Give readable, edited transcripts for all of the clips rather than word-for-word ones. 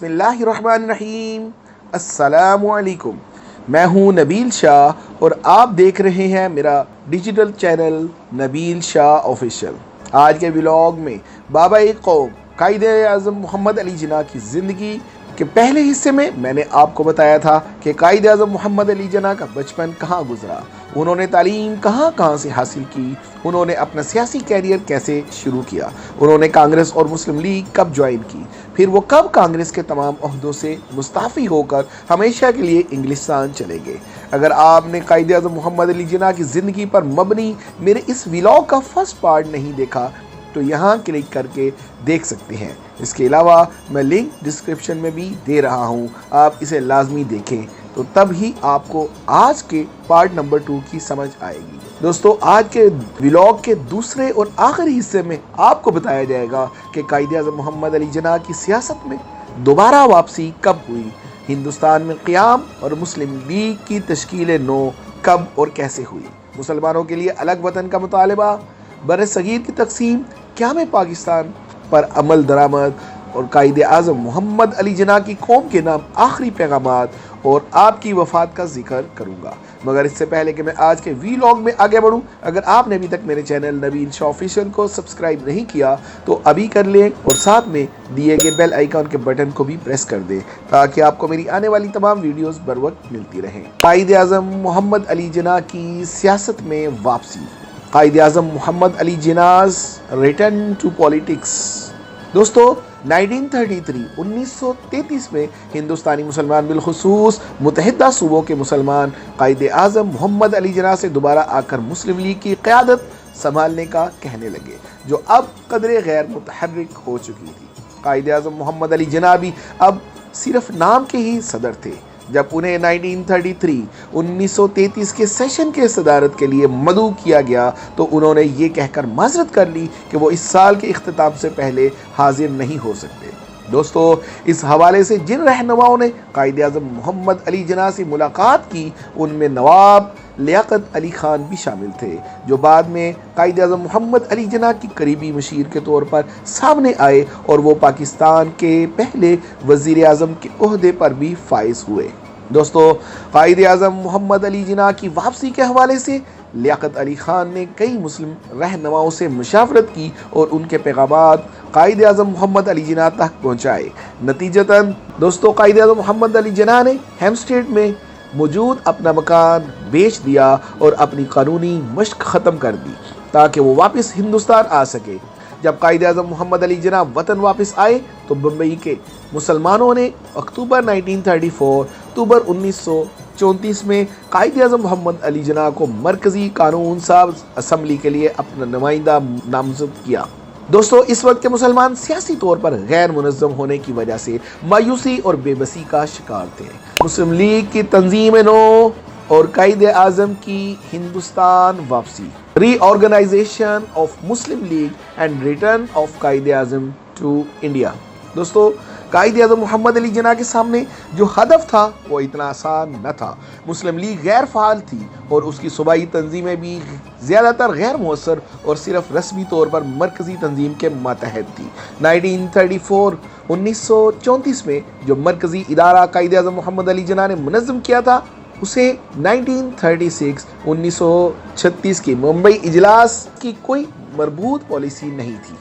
बिस्मिल्लाहिर्रहमानिर्रहीम। अस्सलामुअलैकुम। मैं हूं नबील शाह और आप देख रहे हैं मेरा digital channel Nabeel Shah official. आज के व्लॉग में बाबा एक कौम कायद-ए-आज़म मोहम्मद अली जिन्ना की ज़िंदगी के पहले हिस्से में मैंने आपको बताया था कि कायद-ए-आज़म मोहम्मद अली जिन्ना का बचपन कहाँ गुजरा, उन्होंने तालीम कहाँ से हासिल की, उन्होंने अपना सियासी कैरियर कैसे शुरू किया, उन्होंने कांग्रेस और मुस्लिम लीग कब ज्वाइन की, फिर वो कब कांग्रेस के तमाम ओहदों से मुस्ताफ़ी होकर हमेशा के लिए इंग्लिस्तान चले गए। अगर आपने कायद-ए-आज़म मोहम्मद अली जिन्ना की ज़िंदगी पर मबनी मेरे इस व्लॉग का फर्स्ट पार्ट नहीं देखा तो यहाँ क्लिक करके देख सकते हैं। इसके अलावा मैं लिंक डिस्क्रिप्शन में भी दे रहा हूँ, आप इसे लाजमी देखें तो तब ही आपको आज के पार्ट नंबर 2 की समझ आएगी। दोस्तों, आज के व्लॉग के दूसरे और आखिरी हिस्से में आपको बताया जाएगा कि कायद-ए-आज़म मोहम्मद अली जिन्ना की सियासत में दोबारा वापसी कब हुई, हिंदुस्तान में क़याम और मुस्लिम लीग की तश्कील नौ कब और कैसे हुई, मुसलमानों के लिए अलग वतन का मुतालबा, बर-ए-सग़ीर की तकसीम, क़याम पाकिस्तान पर अमल दरामद और कायद-ए-आज़म मोहम्मद अली जिन्ना की कौम के नाम आखिरी पैगामात और आपकी वफ़ात का जिक्र करूँगा। मगर इससे पहले कि मैं आज के व्लॉग में आगे बढ़ूँ, अगर आपने अभी तक मेरे चैनल नबील शाह ऑफिशियल को सब्सक्राइब नहीं किया तो अभी कर लें और साथ में दिए गए बेल आइकन के बटन को भी प्रेस कर दें ताकि आपको मेरी आने वाली तमाम वीडियोस बर वक्त मिलती रहें। कायद-ए-आज़म मोहम्मद अली जिन्ना की सियासत में वापसी। Quaid-e-Azam Mohammad Ali Jinnah's return to politics. दोस्तों, 1933 में हिंदुस्तानी मुसलमान बिलखुसूस मुत्तहिदा सूबों के मुसलमान कायद-ए-आज़म मोहम्मद अली जिन्ना से दोबारा आकर मुस्लिम लीग की क़यादत संभालने का कहने लगे, जो अब कदरे गैर मुतहर्रिक हो चुकी थी। कायद-ए-आज़म मोहम्मद अली जिन्ना भी अब सिर्फ नाम के ही सदर थे। जब उन्हें 1933 के सेशन के सदारत के लिए मदऊ किया गया तो उन्होंने ये कहकर माजरत कर ली कि वो इस साल के इख्तिताम से पहले हाजिर नहीं हो सकते। दोस्तों, इस हवाले से जिन रहनुमाओं ने कायद-ए-आज़म मोहम्मद अली जिन्ना से मुलाकात की उनमें नवाब लियाकत अली खान भी शामिल थे, जो बाद में कायद-ए-आज़म मोहम्मद अली जिन्ना की करीबी मशीर के तौर पर सामने आए और वो पाकिस्तान के पहले वज़ीर आज़म के ओहदे पर भी फाइज हुए। दोस्तों, कायद-ए-आज़म मोहम्मद अली जिन्ना की वापसी के हवाले से लियाकत अली खान ने कई मुस्लिम रहनुमाओं से मुशावरत की और उनके पैगामात कायद-ए-आज़म मोहम्मद अली जिन्ना तक पहुँचाए। नतीजतन दोस्तों, कायद-ए-आज़म मोहम्मद अली जिन्ना ने हेम्स्टेड में मौजूद अपना मकान बेच दिया और अपनी कानूनी मश्क ख़त्म कर दी ताकि वो वापस हिंदुस्तान आ सके। जब कायद-ए-आज़म मोहम्मद अली जिन्ना वतन वापस आए तो बम्बई के मुसलमानों ने अक्टूबर 1934 में कायद-ए-आज़म मोहम्मद अली जिन्ना को मरकज़ी कानून साज असम्बली के लिए अपना नुमाइंदा नामज़द किया। दोस्तों, इस वक्त के मुसलमान सियासी तौर पर गैर मुनज़्ज़म होने की वजह से मायूसी और बेबसी का शिकार थे। मुस्लिम लीग की तंजीम नो और कायद-ए-आज़म की हिंदुस्तान वापसी, reorganisation of Muslim League and return of Quaid-e-Azam to India. दोस्तों, कायद-ए-आज़म मोहम्मद अली जिन्ना के सामने जो हदफ था वो इतना आसान न था। मुस्लिम लीग गैर फ़ाल थी और उसकी सूबाई तंजीमें भी ज़्यादातर गैर मुअस्सर और सिर्फ रस्मी तौर पर मरकज़ी तंजीम के मातहत थी। 1934 में जो मरकज़ी इदारा कायद-ए-आज़म मोहम्मद अली जिन्ना ने मुनज़्ज़म किया था उसे 1936 की मुंबई इजलास की कोई मरबूत पॉलिसी नहीं थी।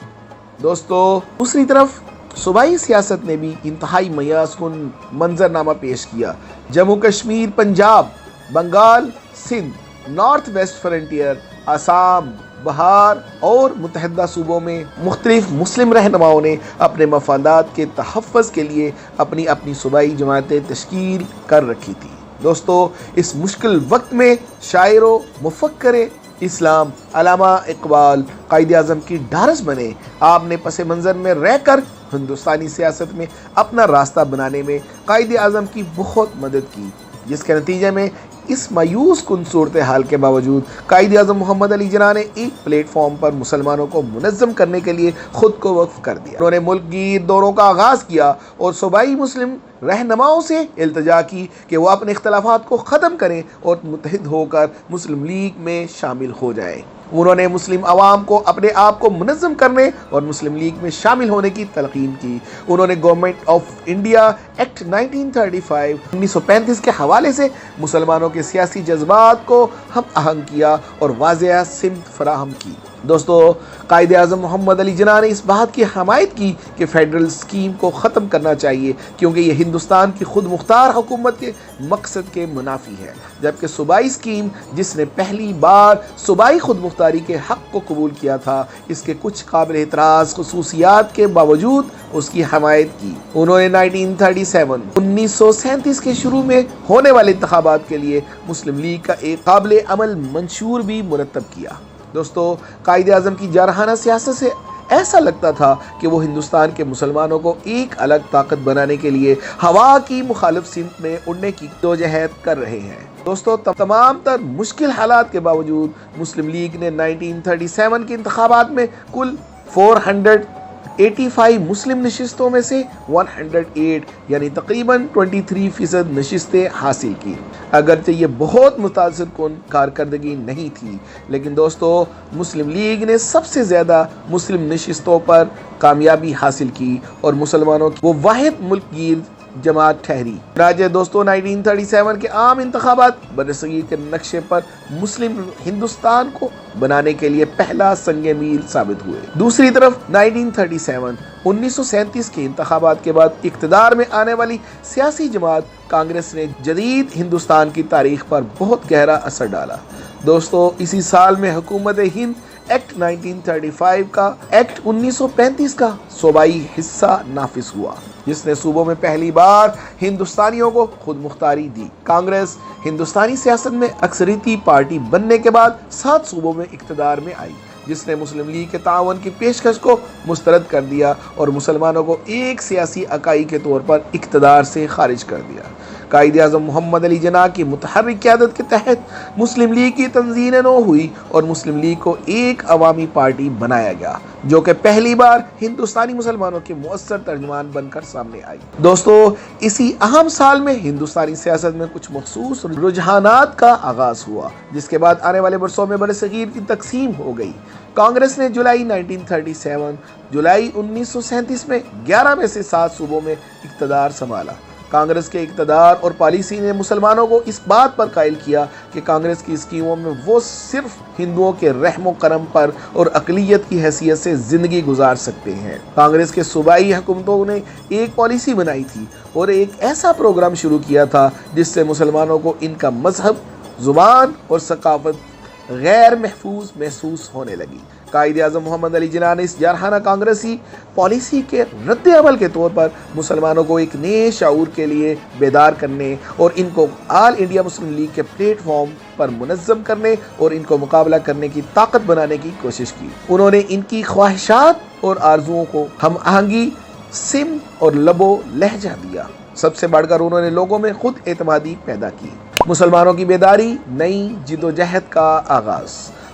दोस्तों, दूसरी तरफ सूबाई सियासत ने भी इंतहाई मयासकुन मंजरनामा पेश किया। Jammu Kashmir, Punjab, Bengal, Sindh, north west frontier, Assam, Bihar और मुत्तहिदा सूबों में मुख्तलिफ मुस्लिम रहनुमाओं ने अपने मफादात के तहफ़्फ़ुज़ के लिए अपनी अपनी सूबाई जमातें तश्कील कर रखी थी। दोस्तों, इस मुश्किल वक्त में शायरों मुफ़क्किर इस्लाम अल्लामा इकबाल कायद-ए-आज़म की ढारस बने। आपने पस मंज़र में रहकर हिंदुस्तानी सियासत में अपना रास्ता बनाने में कायद-ए-आज़म की बहुत मदद की, जिसके नतीजे में इस मायूस कुन सूरत हाल के बावजूद कायद-ए-आज़म मोहम्मद अली जिन्ना ने एक प्लेटफॉर्म पर मुसलमानों को मुनज़्ज़म करने के लिए ख़ुद को वक्फ़ कर दिया। उन्होंने मुल्क की दौरों का आगाज़ किया और सूबाई मुस्लिम रहनुमाओं से इल्तिजा की कि वो अपने इख्तलाफात को ख़त्म करें और मुत्तहिद होकर मुस्लिम लीग में शामिल हो जाएं। उन्होंने मुस्लिम अवाम को अपने आप को मुनज़्ज़म करने और मुस्लिम लीग में शामिल होने की तलकीन की। उन्होंने गवर्नमेंट ऑफ इंडिया एक्ट 1935 के हवाले से मुसलमानों के सियासी जज्बात को हम आहंग किया और वाज़ेह सिमत फराहम की। दोस्तों, कायदे आज़म मोहम्मद अली जिन्ना ने इस बात की हमायत की कि फ़ेडरल स्कीम को ख़त्म करना चाहिए, क्योंकि ये हिंदुस्तान की खुद मुख्तार हुकूमत के मकसद के मुनाफी है। जबकि सूबाई स्कीम, जिसने पहली बार सूबाई खुद मुख्तारी के हक़ को कबूल किया था, इसके कुछ काबिल एतराज़ खुसूसियात के बावजूद उसकी हमायत की। उन्होंने 1937 के शुरू में होने वाले इंतखाबात के लिए मुस्लिम लीग का एक काबिल अमल मंशूर भी मुरतब किया। दोस्तों, कायदे आज़म की जारहाना सियासत से ऐसा लगता था कि वो हिंदुस्तान के मुसलमानों को एक अलग ताकत बनाने के लिए हवा की मुखालिफ सिमत में उड़ने की जदोजहद कर रहे हैं। दोस्तों, तमाम तर मुश्किल हालात के बावजूद मुस्लिम लीग ने 1937 के इंतखाबात में कुल 485 मुस्लिम नशिस्तों में से 108 यानी तकरीबन 23% नशिस्तें हासिल की। अगरचे ये बहुत मुतासिर कुन कारकर्दगी नहीं थी, लेकिन दोस्तों, मुस्लिम लीग ने सबसे ज़्यादा मुस्लिम नशिस्तों पर कामयाबी हासिल की और मुसलमानों की वो वाहिद मुल्कगीर जमात ठहरी। राजे दोस्तों, 1937 के आम इंतखाबात बरसगीर के नक्शे पर मुस्लिम हिंदुस्तान को बनाने के लिए पहला संगे मील साबित हुए। दूसरी तरफ 1937 के इंतखाबात के बाद इक़्तिदार में आने वाली सियासी जमात कांग्रेस ने जदीद हिंदुस्तान की तारीख पर बहुत गहरा असर डाला। दोस्तों, इसी साल में हुकूमत हिंद एक्ट 1935 का सूबाई हिस्सा नाफिज हुआ, जिसने सूबों में पहली बार हिंदुस्तानियों को खुद मुख्तारी दी। कांग्रेस हिंदुस्तानी सियासत में अक्सरियती पार्टी बनने के बाद 7 सूबों में इक़्तिदार में आई, जिसने मुस्लिम लीग के तावन की पेशकश को मुस्तरद कर दिया और मुसलमानों को एक सियासी इकाई के तौर पर इक़्तिदार से खारिज कर दिया। कायदे आज़म मोहम्मद अली जिन्ना की मुतहर्रिक क़यादत के तहत मुस्लिम लीग की तंज़ीम नौ हुई और मुस्लिम लीग को एक अवामी पार्टी बनाया गया, जो कि पहली बार हिंदुस्तानी मुसलमानों के मुअस्सर तर्जुमान बनकर सामने आई। दोस्तों, इसी अहम साल में हिंदुस्तानी सियासत में कुछ मखसूस रुझानात का आगाज़ हुआ, जिसके बाद आने वाले बरसों में बरसगीर की तकसीम हो गई। कांग्रेस ने जुलाई 1937 में 11 में से 7 सूबों में इक़्तिदार संभाला। कांग्रेस के इक़्तिदार और पॉलिसी ने मुसलमानों को इस बात पर कायल किया कि कांग्रेस की स्कीमों में वो सिर्फ हिंदुओं के रहमो करम पर और अक़लियत की हैसियत से ज़िंदगी गुजार सकते हैं। कांग्रेस के सूबाई हुकूमतों ने एक पॉलिसी बनाई थी और एक ऐसा प्रोग्राम शुरू किया था जिससे मुसलमानों को इनका मजहब, ज़ुबान और सकाफ़त गैर महफूज महसूस होने लगी। कायदे आज़म मोहम्मद अली जिन्ना ने इस जारहाना कांग्रेसी पॉलिसी के रद्द अमल के तौर पर मुसलमानों को एक नए शऊर के लिए बेदार करने और इनको आल इंडिया मुस्लिम लीग के प्लेटफॉर्म पर मुनज़्ज़म करने और इनको मुकाबला करने की ताकत बनाने की कोशिश की। उन्होंने इनकी ख्वाहिशात और आरजुओं को हम आहंगी, सिम और लबो लहजा दिया। सबसे बढ़कर उन्होंने लोगों में खुद एतमादी पैदा की। मुसलमानों की बेदारी, नई जिदोजहद का आगाज़,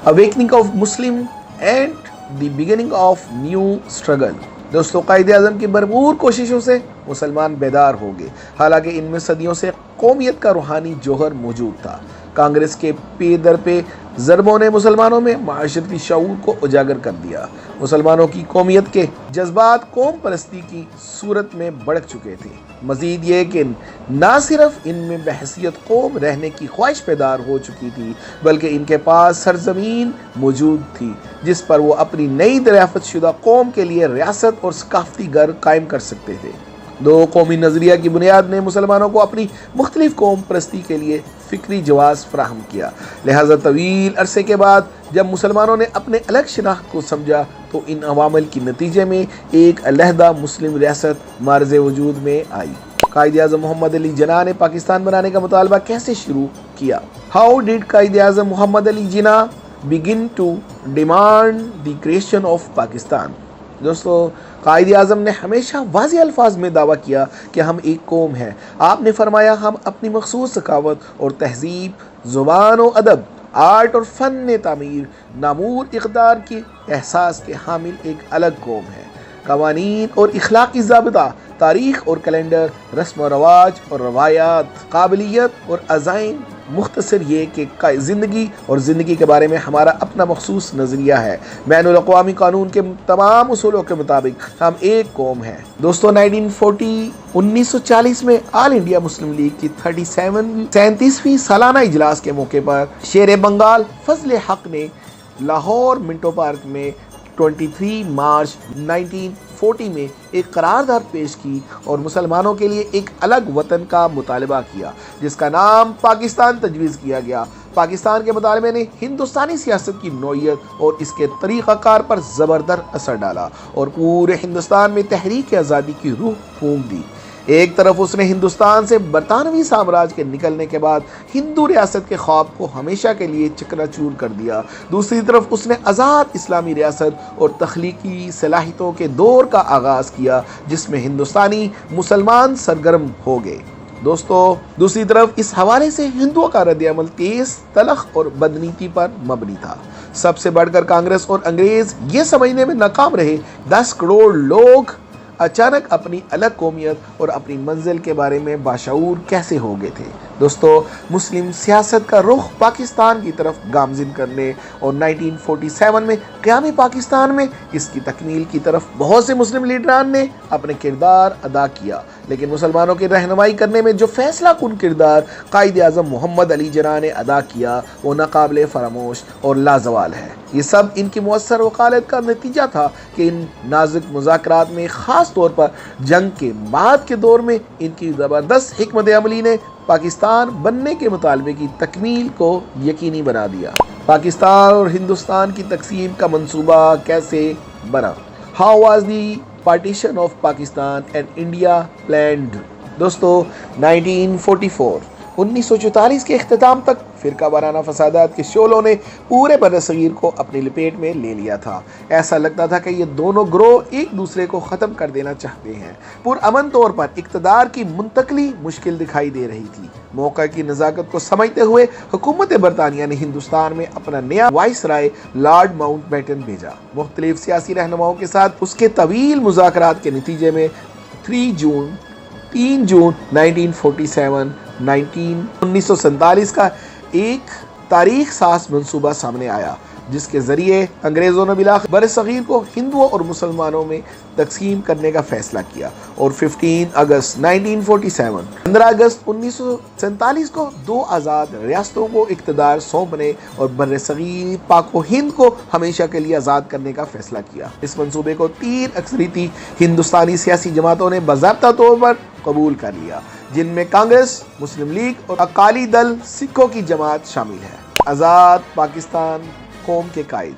awakening of Muslim and the beginning of new struggle. दोस्तों, कायदे आज़म की भरपूर कोशिशों से मुसलमान बेदार हो गए, हालांकि इनमें सदियों से कौमियत का रूहानी जौहर मौजूद था। कांग्रेस के पे दर पे ज़रबों ने मुसलमानों में माशरती शऊर को उजागर कर दिया। मुसलमानों की कौमियत के जज्बात कौम परस्ती की सूरत में भड़क चुके थे। मज़ीद ये कि ना सिर्फ इनमें बहसियत कौम रहने की ख्वाहिश पैदार हो चुकी थी, बल्कि इनके पास सरजमीन मौजूद थी जिस पर वो अपनी नई दरियाफ़त शुदा कौम के लिए रियासत और सकाफ़ती घर कायम कर सकते थे। दो कौमी नज़रिया की बुनियाद ने मुसलमानों को अपनी मुख्तलिफ कौम परस्ती के लिए फ़िक्री जवाज़ फ्राहम किया। लिहाजा तवील अरसे के बाद जब मुसलमानों ने अपने अलग शनाख्त को समझा तो इन अवामिल के नतीजे में एक अलहदा मुस्लिम रियासत मार्ज़ वजूद में आई। कायदे आज़म मोहम्मद अली जिन्ना ने पाकिस्तान बनाने का मुतालबा कैसे शुरू किया? How did Quaid-e Azam Mohammad Ali Jinnah begin to demand the creation of Pakistan? दोस्तों, कायदे आज़म ने हमेशा वाज़ेह अल्फाज में दावा किया कि हम एक कौम हैं। आपने फरमाया, हम अपनी मखसूस सकावत और तहजीब, ज़ुबान और अदब, आर्ट और फ़न तामीर, नामूर इक़दार के एहसास के हामिल एक अलग कौम है। कवानीन और इखलाकी ज़ाबिता, तारीख़ और कैलेंडर, रस्म व रवाज और रवायात, काबिलियत और अज़ाइम मुख्तसर ये कि ज़िंदगी और ज़िंदगी के बारे में हमारा अपना मखसूस नज़रिया है। बैनुल अक़वामी कानून के तमाम उसूलों के मुताबिक हम एक कौम हैं। दोस्तों 1940 में ऑल इंडिया मुस्लिम लीग की 37वीं सालाना इजलास के मौके पर शेर बंगाल फजल हक ने लाहौर मिंटो पार्क में 23 मार्च 1940 में एक करारदाद पेश की और मुसलमानों के लिए एक अलग वतन का मुतालबा किया, जिसका नाम पाकिस्तान तजवीज़ किया गया। पाकिस्तान के मुतालबे ने हिंदुस्तानी सियासत की नौइयत और इसके तरीक़ाकार पर ज़बरदस्त असर डाला और पूरे हिंदुस्तान में तहरीक आज़ादी की रूह फूंक दी। एक तरफ उसने हिंदुस्तान से बरतानवी साम्राज्य के निकलने के बाद हिंदू रियासत के ख्वाब को हमेशा के लिए चकनाचूर कर दिया। दूसरी तरफ उसने आज़ाद इस्लामी रियासत और तख्लीकी सलाहियतों के दौर का आगाज़ किया, जिसमें हिंदुस्तानी मुसलमान सरगर्म हो गए। दोस्तों दूसरी तरफ इस हवाले से हिंदुओं का रद्द-ए-अमल तेज़, तलख और बदनीति पर मबनी था। सबसे बढ़कर कांग्रेस और अंग्रेज़ ये समझने में नाकाम रहे 10 करोड़ लोग अचानक अपनी अलग कौमियत और अपनी मंजिल के बारे में बाशऊर कैसे हो गए थे। दोस्तों मुस्लिम सियासत का रुख पाकिस्तान की तरफ गामजिन करने और 1947 में क़याम पाकिस्तान में इसकी तकमील की तरफ बहुत से मुस्लिम लीडरान ने अपने किरदार अदा किया, लेकिन मुसलमानों की रहनुमाई करने में जो फैसला कुन किरदार कायद आज़म मोहम्मद अली जिन्ना ने अदा किया वो नाकाबिले फरामोश और लाजवाल है। ये सब इनकी मुअस्सर वकालत का नतीजा था कि इन नाजुक मुज़ाकरात में ख़ास तौर पर जंग के बाद के दौर में इनकी ज़बरदस्त हिकमत अमली ने पाकिस्तान बनने के मुतालबे की तकमील को यकीनी बना दिया। पाकिस्तान और हिंदुस्तान की तकसीम का मंसूबा कैसे बना? How was the partition of Pakistan and India planned? दोस्तों 1944 के अख्ताम तक फ़िरका वाराना फसादात के शोलों ने पूरे बरसगीर को अपनी लपेट में ले लिया था। ऐसा लगता था कि ये दोनों ग्रोह एक दूसरे को ख़त्म कर देना चाहते हैं। पुरअमन तौर पर इक़्तिदार की मुंतकली मुश्किल दिखाई दे रही थी। मौका की नज़ाकत को समझते हुए हुकूमत बरतानिया ने हिंदुस्तान में अपना नया वाइसराय लॉर्ड माउंटबेटन भेजा। मुख्तलिफ सियासी रहनुमाओं के साथ उसके तवील मुज़ाकरात के नतीजे में 3 जून 1947 का एक तारीख साज मंसूबा सामने आया, जिसके ज़रिए अंग्रेज़ों ने बिलाखिर बरसगीर को हिंदुओं और मुसलमानों में तकसीम करने का फ़ैसला किया और 15 अगस्त 1947 को 2 आज़ाद रियासतों को इक़्तिदार सौंपने और बरसगीर पाक व हिंद को हमेशा के लिए आज़ाद करने का फ़ैसला किया। इस मंसूबे को 3 अक्सरीती हिंदुस्तानी सियासी जमातों ने बाज़ाब्ता तौर पर कबूल कर लिया, जिनमें कांग्रेस, मुस्लिम लीग और अकाली दल सिखों की जमात शामिल है। आज़ाद पाकिस्तान कौम के कायद।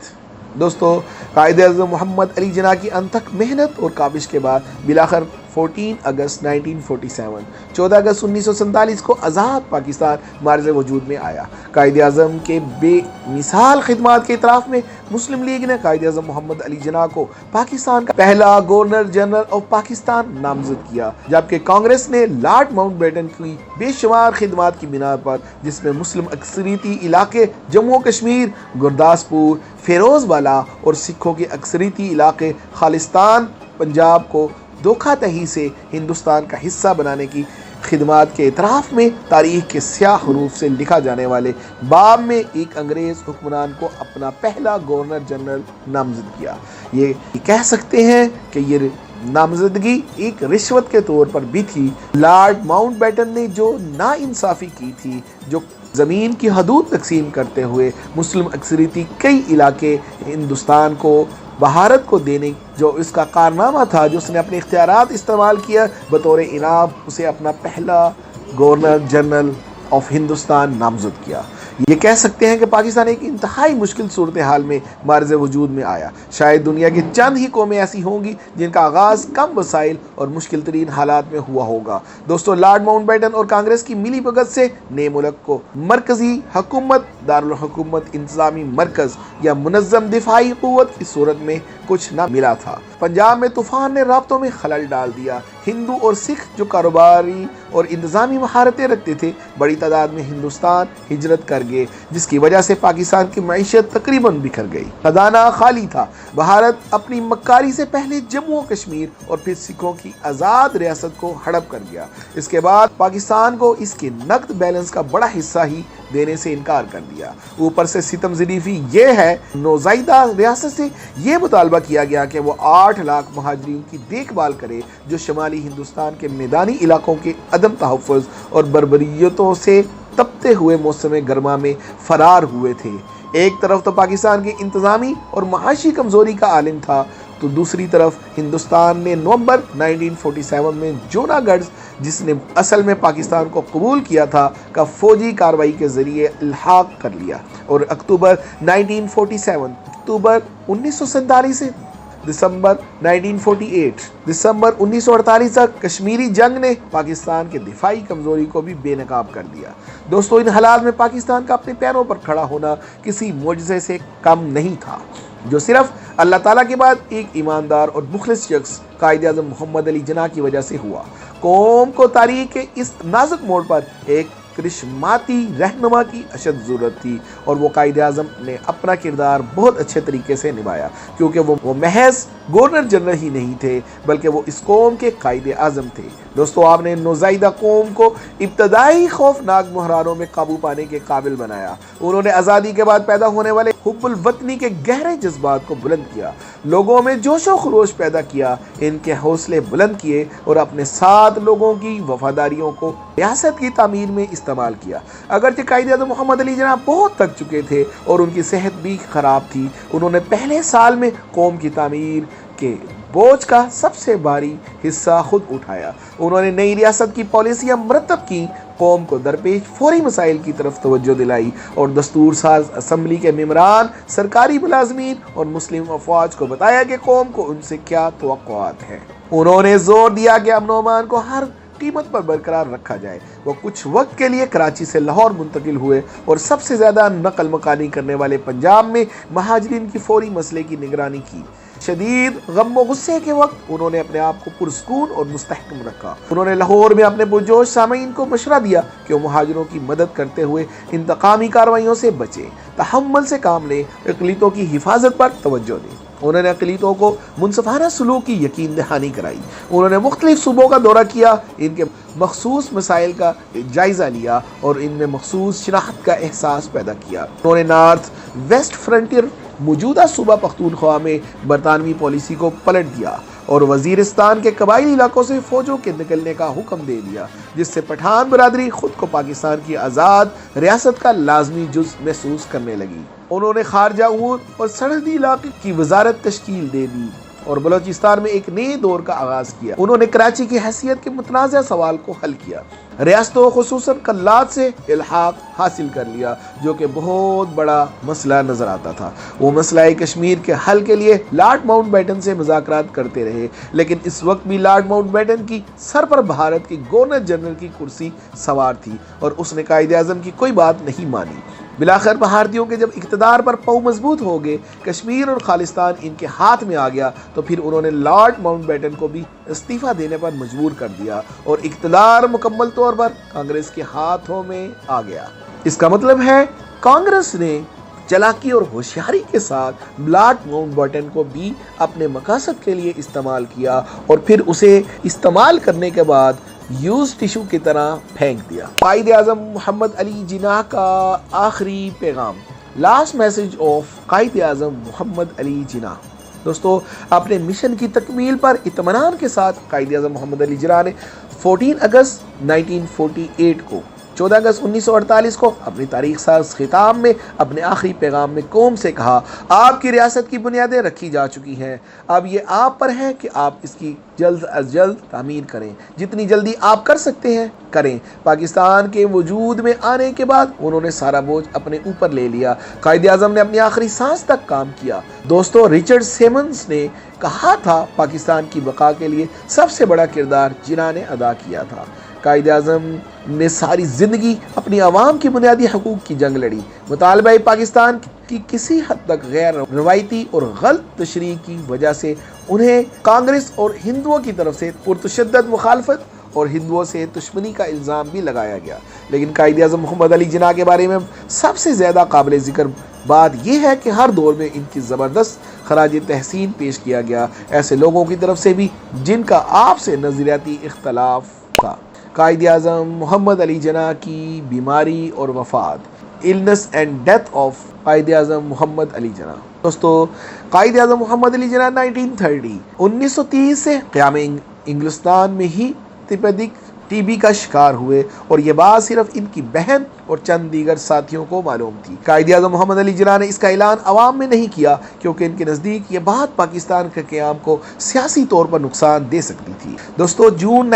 दोस्तों कायद आज़म मोहम्मद अली जिन्ना की अनथक मेहनत और काबिश के बाद बिलाखिर 14 अगस्त 1947 14 अगस्त 1947 को आज़ाद पाकिस्तान मार्ज़ वजूद में आया। कायद आज़म के बेमिसाल खिदमात के इतराफ़ में मुस्लिम लीग ने कायद आज़म मोहम्मद अली जिन्ना को पाकिस्तान का पहला गवर्नर जनरल ऑफ पाकिस्तान नामज़द किया, जबकि कांग्रेस ने लॉर्ड माउंटबेटन की बेशुमार खिदमात की बिना पर, जिसमें मुस्लिम अक्सरीती इलाके जम्मू कश्मीर, गुरदासपुर, फिरोज़वाला और सिखों के अक्सरीती इलाके खालिस्तान पंजाब को धोखाधड़ी से हिंदुस्तान का हिस्सा बनाने की खिदमात के इतराफ़ में तारीख़ के स्याह हरूफ से लिखा जाने वाले बाब में एक अंग्रेज़ हुक्मरान को अपना पहला गवर्नर जनरल नामज़द किया। ये कह सकते हैं कि ये नामज़दगी एक रिश्वत के तौर पर भी थी। लॉर्ड माउंटबेटन ने जो नाइंसाफ़ी की थी, जो ज़मीन की हदूद तकसीम करते हुए मुस्लिम अक्सरीती कई इलाके हिंदुस्तान को भारत को देने जो इसका कारनामा था, जो उसने अपने इख्तियारात इस्तेमाल किया, बतौर इनाम उसे अपना पहला गवर्नर जनरल ऑफ हिंदुस्तान नामज़द किया। ये कह सकते हैं कि पाकिस्तान एक इंतहाई मुश्किल सूरत हाल में मार्ज़ वजूद में आया। शायद दुनिया की चंद ही कौमें ऐसी होंगी जिनका आगाज़ कम वसाइल और मुश्किल तरीन हालात में हुआ होगा। दोस्तों लॉर्ड माउंटबेटन और कांग्रेस की मिली भगत से नए मुल्क को मरकज़ी हुकूमत, दारुल हुकूमत, इंतज़ामी मरकज़ या मुनज़्ज़म दिफाई क़ुव्वत की सूरत में कुछ न मिला था। पंजाब में तूफान ने राब्तों में खलल डाल दिया। हिंदू और सिख जो कारोबारी और इंतजामी महारतें रखते थे, बड़ी तादाद में हिंदुस्तान हिजरत कर गए, जिसकी वजह से पाकिस्तान की मईशत तकरीबन बिखर गई। खजाना खाली था। भारत अपनी मक्कारी से पहले जम्मू और कश्मीर और फिर सिखों की आज़ाद रियासत को हड़प कर गया। इसके बाद पाकिस्तान को इसके नकद बैलेंस का बड़ा हिस्सा ही देने से इनकार कर दिया। ऊपर से सितम ज़रीफ़ी ये है, नौज़ाइदा रियासत से ये मुतालबा किया गया कि वो 8 लाख महाजरीन की देखभाल करे जो शुमाली हिंदुस्तान के मैदानी इलाकों के अदम तहफ़्फ़ुज़ और बर्बरियतों से तपते हुए मौसम गर्मा में फरार हुए थे। एक तरफ तो पाकिस्तान की इंतज़ामी और माशी कमज़ोरी का आलिम था, तो दूसरी तरफ हिंदुस्तान ने नवंबर 1947 में जूनागढ़, जिसने असल में पाकिस्तान को कबूल किया था, का फ़ौजी कार्रवाई के ज़रिए इल्हाक़ कर लिया और अक्टूबर 1947 से दिसंबर 1948 तक कश्मीरी जंग ने पाकिस्तान के दिफाई कमज़ोरी को भी बेनकाब कर दिया। दोस्तों, इन हालात में पाकिस्तान का अपने पैरों पर खड़ा होना किसी मोजज़े से कम नहीं था, जो सिर्फ अल्लाह ताला के बाद एक ईमानदार और मुखलिस शख्स कायद-ए-आज़म मोहम्मद अली जिन्ना की वजह से हुआ। कौम को तारीख के इस नाजुक मोड़ पर एक करिश्माती रहनुमा की अशद ज़रूरत थी और वो कायद-ए-आज़म ने अपना किरदार बहुत अच्छे तरीके से निभाया, क्योंकि वो महज गवर्नर जनरल ही नहीं थे, बल्कि वो इस कौम के कायद-ए-आज़म थे। दोस्तों, आपने नौज़ाइदा कौम को इब्तदाई खौफनाक बहरानों में काबू पाने के काबिल बनाया। उन्होंने आज़ादी के बाद पैदा होने वाले हुब्बुल वतनी के गहरे जज्बात को बुलंद किया, लोगों में जोशो खरोश पैदा किया, इनके हौसले बुलंद किए और अपने साथ लोगों की वफादारियों को रियासत की तामीर में इस्तेमाल किया। अगरचे कायद-ए-आज़म मोहम्मद अली जिन्ना बहुत थक चुके थे और उनकी सेहत भी ख़राब थी, उन्होंने पहले साल में कौम की तामीर के बोझ का सबसे भारी हिस्सा खुद उठाया। उन्होंने नई रियासत की पॉलिसियाँ मरतब की, कौम को दरपेश फौरी मसाइल की तरफ तवज्जो दिलाई और दस्तूर साज असम्बली के मेम्बरान, सरकारी मुलाजमीन और मुस्लिम अफवाज को बताया कि कौम को उनसे क्या तवक्कुआत हैं। उन्होंने जोर दिया कि अमन व अमान को हर कीमत पर बरकरार रखा जाए। वो कुछ वक्त के लिए कराची से लाहौर मुंतकिल हुए और सबसे ज़्यादा नकल मकानी करने वाले पंजाब में महाजरीन की फौरी मसले की निगरानी की। शदीद गम व गुस्से के वक्त उन्होंने अपने आप को पुरस्कून और मुस्तहकम रखा। उन्होंने लाहौर में अपने पुरजोश सामीन को मशवरा दिया कि वो मुहाजिरों की मदद करते हुए इंतकामी कार्रवाइयों से बचें, तहम्मुल से काम लें, अक़लियतों की हिफाजत पर तवज्जो दें। उन्होंने अक़लियतों को मुनसफ़ाना सलूक की यकीन दहानी कराई। उन्होंने मुख्तलिफ सूबों का दौरा किया, इनके मखसूस मसाइल का जायज़ा लिया और इनमें मखसूस शनाख्त का एहसास पैदा किया। उन्होंने नॉर्थ वेस्ट फ्रंटियर मौजूदा सूबा पख्तूनख्वा में बरतानवी पॉलिसी को पलट दिया और वज़ीरिस्तान के कबायली इलाकों से फ़ौजों के निकलने का हुक्म दे दिया, जिससे पठान बरादरी खुद को पाकिस्तान की आज़ाद रियासत का लाजमी जुज़ महसूस करने लगी। उन्होंने खारजा उमूर और सरहदी इलाके की वजारत तश्कील दे दी और बलोचिस्तान में एक नए दौर का आगाज़ किया। उन्होंने कराची की हैसियत के मुतनाज़ा सवाल को हल किया, रियासतों खुसूसन कल्लात से इल्हाक हासिल कर लिया, जो कि बहुत बड़ा मसला नज़र आता था। वो मसला कश्मीर के हल के लिए लॉर्ड माउंटबेटन से मुज़ाकरात करते रहे, लेकिन इस वक्त भी लॉर्ड माउंटबेटन की सर पर भारत की गवर्नर जनरल की कुर्सी सवार थी और उसने कायद-ए-आज़म की कोई बात नहीं मानी। बिलाखिर भारतीयों के जब इक़्तिदार पर पौ मजबूत हो गए, कश्मीर और खालिस्तान इनके हाथ में आ गया, तो फिर उन्होंने लॉर्ड माउंटबेटन को भी इस्तीफ़ा देने पर मजबूर कर दिया और इक़्तिदार मुकम्मल तौर पर कांग्रेस के हाथों में आ गया। इसका मतलब है कांग्रेस ने चालाकी और होशियारी के साथ लॉर्ड माउंटबेटन को भी अपने मकसद के लिए इस्तेमाल किया और फिर उसे इस्तेमाल करने के बाद यूज टिश्यू की तरह फेंक दिया। कायद-ए-आज़म मोहम्मद अली जिन्ना का आखिरी पैगाम, last message of Quaid-e-Azam Mohammad Ali Jinnah. दोस्तों, अपने मिशन की तकमील पर इत्मीनान के साथ कायद-ए-आज़म मोहम्मद अली जिन्ना ने 14 अगस्त 1948 को 14 अगस्त 1948 को अपनी तारीख साज खिताब में अपने आखिरी पैगाम में कौम से कहा, आपकी रियासत की बुनियादें रखी जा चुकी हैं, अब ये आप पर है कि आप इसकी जल्द अज जल्द तामीर करें, जितनी जल्दी आप कर सकते हैं करें। पाकिस्तान के वजूद में आने के बाद उन्होंने सारा बोझ अपने ऊपर ले लिया। कायद-ए-आज़म ने अपनी आखिरी सांस तक काम किया। दोस्तों, रिचर्ड सिमंस ने कहा था, पाकिस्तान की बका के लिए सबसे बड़ा किरदार जिन्ना ने अदा किया था। कायद-ए-आज़म ने सारी ज़िंदगी अपनी आवाम की बुनियादी हकूक़ की जंग लड़ी। मुतालबा पाकिस्तान की किसी हद तक गैर रवायती और गलत तशरीह की वजह से उन्हें कांग्रेस और हिंदुओं की तरफ से पुरतशद्दद मुखालफत और हिंदुओं से दुश्मनी का इल्ज़ाम भी लगाया गया। लेकिन कायद-ए-आज़म मोहम्मद अली जिन्ना के बारे में सबसे ज़्यादा काबिल ज़िक्र बात यह है कि हर दौर में इनकी ज़बरदस्त खराज तहसीन पेश किया गया ऐसे लोगों की तरफ से भी जिनका आपसे नज़रियाती इख्तलाफ था। कायद-ए-आज़म मोहम्मद अली जिन्ना की बीमारी और वफ़ात, illness and death of Quaid-e-Azam Mohammad Ali Jinnah. दोस्तों, कायद-ए-आज़म मोहम्मद अली जिन्ना 1930 से क़याम इंग्लिस्तान में ही तिब्बतिक टीबी का शिकार हुए और ये बात सिर्फ इनकी बहन और चंद दीगर साथियों को मालूम थी। कायद-ए-आज़म मोहम्मद अली जिन्ना ने इसका ऐलान अवाम में नहीं किया क्योंकि इनके नज़दीक ये बात पाकिस्तान के क़याम को सियासी तौर पर नुकसान दे सकती थी। दोस्तों, जून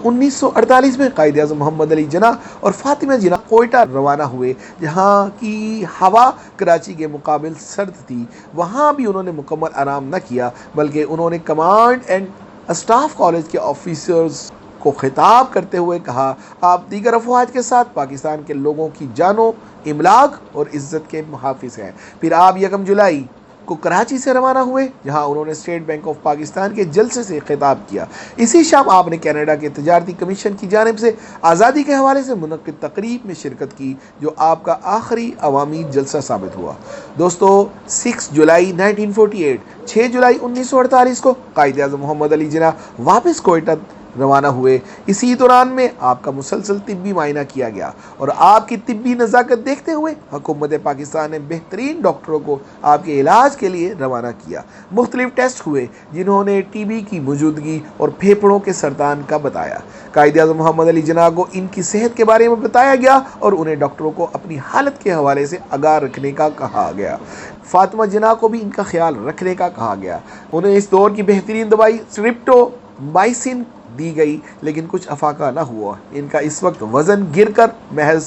1948 में कायद-ए-आज़म मोहम्मद अली जिन्ना और फातिमा जिन्ना कोयटा रवाना हुए, जहाँ की हवा कराची के मुकाबिल सर्द थी। वहाँ भी उन्होंने मुकम्मल आराम न किया बल्कि उन्होंने कमांड एंड स्टाफ कॉलेज के ऑफिसर्स को खिताब करते हुए कहा, आप दीगर अफवाज के साथ पाकिस्तान के लोगों की जानो, इमलाक और इज़्ज़त के मुहाफिज हैं। फिर आप 1 जुलाई को कराची से रवाना हुए, जहां उन्होंने स्टेट बैंक ऑफ पाकिस्तान के जलसे से खिताब किया। इसी शाम आपने कनाडा के तजारती कमीशन की जानिब से आज़ादी के हवाले से मुनक्किद तकरीब में शिरकत की, जो आपका आखिरी अवामी जलसा साबित हुआ। दोस्तों, 6 जुलाई 1948, 6 जुलाई 1948 को कायद-ए-आज़म मोहम्मद अली जिन्ना वापस कोयटा रवाना हुए। इसी दौरान में आपका मुसलसल तिब्बी मायना किया गया और आपकी तिब्बी नज़ाकत देखते हुए हुकूमत पाकिस्तान ने बेहतरीन डॉक्टरों को आपके इलाज के लिए रवाना किया। मुख्तलिफ टेस्ट हुए जिन्होंने टीबी की मौजूदगी और फेफड़ों के सरतान का बताया। कायद-ए-आज़म मोहम्मद अली जिन्ना को इनकी सेहत के बारे में बताया गया और उन्हें डॉक्टरों को अपनी हालत के हवाले से आगाह रखने का कहा गया। फातिमा जिन्ना को भी इनका ख्याल रखने का कहा गया। उन्हें इस दौर की बेहतरीन दवाई स्ट्रिप्टोमाइसिन दी गई, लेकिन कुछ अफाका न हुआ। इनका इस वक्त वज़न गिरकर महज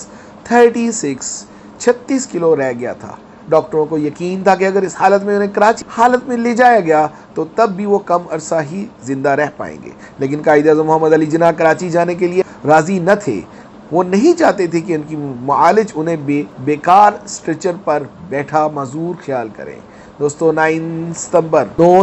36 किलो रह गया था। डॉक्टरों को यकीन था कि अगर इस हालत में उन्हें कराची हालत में ले जाया गया तो तब भी वो कम अरसा ही जिंदा रह पाएंगे। लेकिन कायद-ए-आज़म मोहम्मद अली जिन्ना कराची जाने के लिए राज़ी न थे। वो नहीं चाहते थे कि उनकी मुआलिज उन्हें बेकार स्ट्रेचर पर बैठा माजूर ख्याल करें। दोस्तों, 9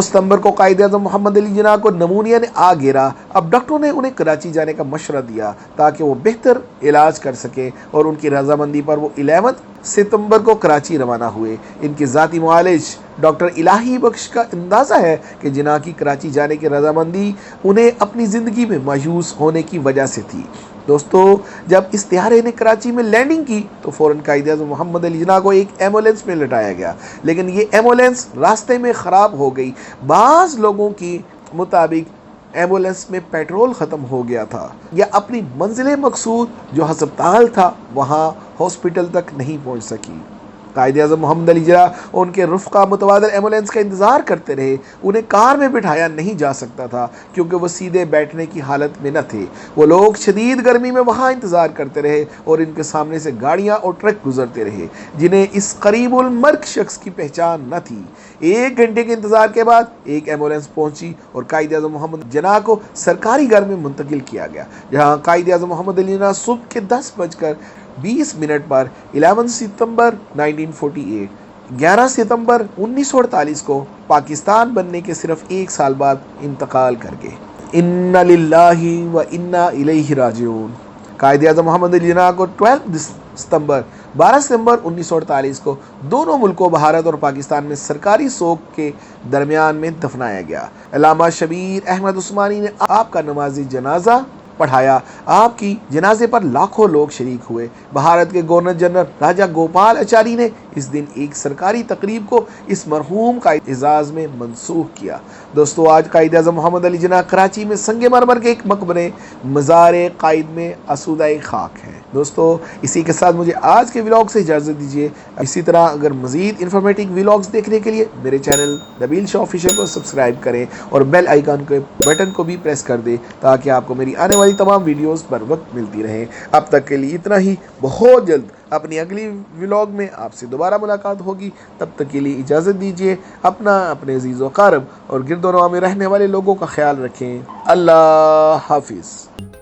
सितंबर को कायद-ए-आज़म मोहम्मद अली जिन्ना को नमूनिया ने आ घेरा। अब डॉक्टरों ने उन्हें कराची जाने का मशवरा दिया ताकि वो बेहतर इलाज कर सके और उनकी रजामंदी पर वो 11 सितंबर को कराची रवाना हुए। इनके ज़ाती मुआलिज डॉक्टर इलाही बख्श का अंदाज़ा है कि जिन्ना की कराची जाने की रजामंदी उन्हें अपनी ज़िंदगी में मायूस होने की वजह से थी। दोस्तों, जब इस तैयारे ने कराची में लैंडिंग की तो फ़ौरन कायद-ए-आज़म मोहम्मद अली जिन्ना को एक एम्बुलेंस में लटाया गया, लेकिन ये एम्बुलेंस रास्ते में ख़राब हो गई। बाज़ लोगों की मुताबिक एम्बुलेंस में पेट्रोल ख़त्म हो गया था या अपनी मंजिल मकसूद जो हस्पताल था वहाँ हॉस्पिटल तक नहीं पहुँच सकी। कायद-ए-आज़म मोहम्मद अली जिन्ना और उनके रुफ़क़ा मुतबादिल एम्बुलेंस का इंतज़ार करते रहे। उन्हें कार में बिठाया नहीं जा सकता था क्योंकि वो सीधे बैठने की हालत में न थे। वो लोग शदीद गर्मी में वहाँ इंतज़ार करते रहे और इनके सामने से गाड़ियाँ और ट्रक गुजरते रहे जिन्हें इस करीबुल मर्ग शख्स की पहचान न थी। 1 घंटे के इंतज़ार के बाद एक एम्बुलेंस पहुँची और कायद-ए-आज़म मोहम्मद जिन्ना को सरकारी घर में मुंतकिल किया गया, जहाँ कायद-ए-आज़म मोहम्मद अली जिन्ना सुबह के 10:20 पर 11 सितंबर 1948, 11 सितंबर 1948 को पाकिस्तान बनने के सिर्फ 1 साल बाद इंतकाल कर गए। इन्ना लिल्लाहि व इन्ना इलैहि राजिऊन। कायद-ए-आज़म मोहम्मद अली जिन्ना को 12 सितंबर 1948 को दोनों मुल्कों भारत और पाकिस्तान में सरकारी सोग के दरमियान में दफनाया गया। अल्लामा शबीर अहमद उस्मानी ने आपका नमाज़ी जनाजा पढ़ाया। आपकी जनाजे पर लाखों लोग शरीक हुए। भारत के गवर्नर जनरल राजा गोपाल आचार्य ने इस दिन एक सरकारी तकरीब को इस मरहूम का एजाज़ में मनसूख किया। दोस्तों, आज कायद-ए-आज़म मोहम्मद अली जिन्ना कराची में संगे मरमर के एक मकबरे मज़ार कायद में आसूदाए खाक है। दोस्तों, इसी के साथ मुझे आज के व्लॉग से इजाज़त दीजिए। इसी तरह अगर मज़ीद इन्फॉर्मेटिव व्लॉग्स देखने के लिए मेरे चैनल नबील शाह ऑफिशियल को सब्सक्राइब करें और बेल आइकन के बटन को भी प्रेस कर दें ताकि आपको मेरी आने वाली तमाम वीडियोस बर वक्त मिलती रहें। अब तक के लिए इतना ही। बहुत जल्द अपनी अगली व्लॉग में आपसे दोबारा मुलाकात होगी। तब तक के लिए इजाज़त दीजिए। अपने अज़ीज़ व क़ारब और गिरदोनवा में रहने वाले लोगों का ख्याल रखें। अल्लाह हाफिज़।